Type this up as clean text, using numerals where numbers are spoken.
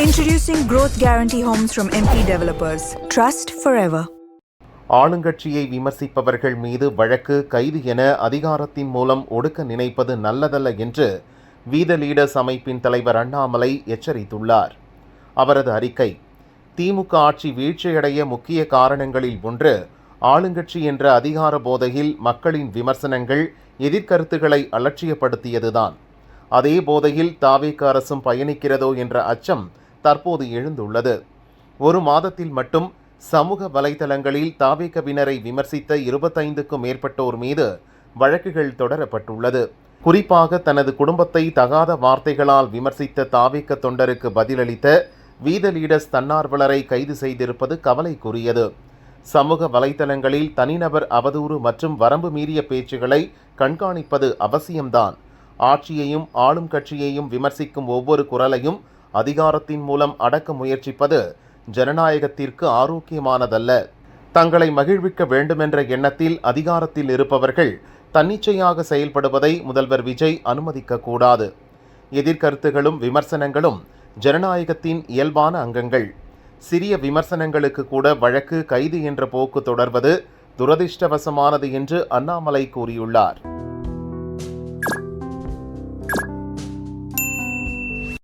Introducing Growth Guarantee Homes from MP Developers. Trust forever. ஆளுங்கட்சியை விமர்சிப்பவர்கள் மீது வழக்கு, கைது என அதிகாரத்தின் மூலம் ஒடுக்க நினைப்பது நல்லதல்ல என்று வீத லீடர்ஸ் அமைப்பின் தலைவர் அண்ணாமலை எச்சரித்துள்ளார். அவரது அறிக்கை: திமுக ஆட்சி வீழ்ச்சியடைய முக்கிய காரணங்களில் ஒன்று ஆளுங்கட்சி என்ற அதிகார போதையில் மக்களின் விமர்சனங்கள், எதிர்கருத்துக்களை அலட்சியப்படுத்தியதுதான். அதே போதையில் தாவேக அரசும் பயணிக்கிறதோ என்ற அச்சம் தற்போது எழுந்துள்ளது. ஒரு மாதத்தில் மட்டும் சமூக வலைதளங்களில் தாவேகவினரை விமர்சித்த 25க்கும் மேற்பட்டோர் மீது வழக்குகள் தொடரப்பட்டுள்ளது. குறிப்பாக தனது குடும்பத்தை தகாத வார்த்தைகளால் விமர்சித்த தாவேக தொண்டருக்கு பதிலளித்த வீத லீடர்ஸ் தன்னார்வலரை கைது செய்திருப்பது கவலைக்குரியது. சமூக வலைதளங்களில் தனிநபர் அவதூறு மற்றும் வரம்பு மீறிய பேச்சுகளை கண்காணிப்பது அவசியம்தான். ஆட்சியையும் ஆளும் கட்சியையும் விமர்சிக்கும் ஒவ்வொரு குரலையும் அதிகாரத்தின் மூலம் அடக்க முயற்சிப்பது ஜனநாயகத்திற்கு ஆரோக்கியமானதல்ல. தங்களை மகிழ்விக்க வேண்டுமென்ற எண்ணத்தில் அதிகாரத்தில் இருப்பவர்கள் தன்னிச்சையாக செயல்படுவதை முதல்வர் விஜய் அனுமதிக்கக்கூடாது. எதிர்கருத்துகளும் விமர்சனங்களும் ஜனநாயகத்தின் இயல்பான அங்கங்கள். சிறிய விமர்சனங்களுக்கு கூட வழக்கு, கைது என்ற போக்கு தொடர்வது துரதிர்ஷ்டவசமானது என்று அண்ணாமலை கூறியுள்ளார்.